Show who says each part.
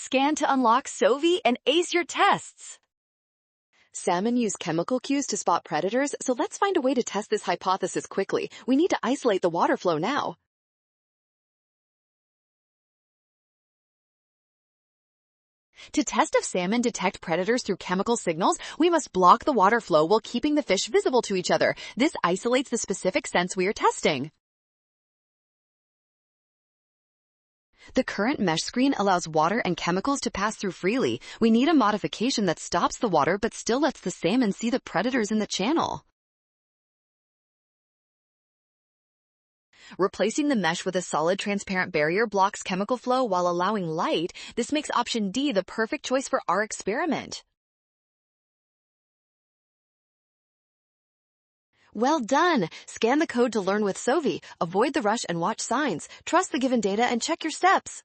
Speaker 1: Scan to unlock Sovi and ace your tests.
Speaker 2: Salmon use chemical cues to spot predators, so let's find a way to test this hypothesis quickly. We need to isolate the water flow now.
Speaker 1: To test if salmon detect predators through chemical signals, we must block the water flow while keeping the fish visible to each other. This isolates the specific sense we are testing. The current mesh screen allows water and chemicals to pass through freely. We need a modification that stops the water but still lets the salmon see the predators in the channel. Replacing the mesh with a solid transparent barrier blocks chemical flow while allowing light. This makes option D the perfect choice for our experiment. Well done! Scan the code to learn with Sovi. Avoid the rush and watch signs. Trust the given data and check your steps.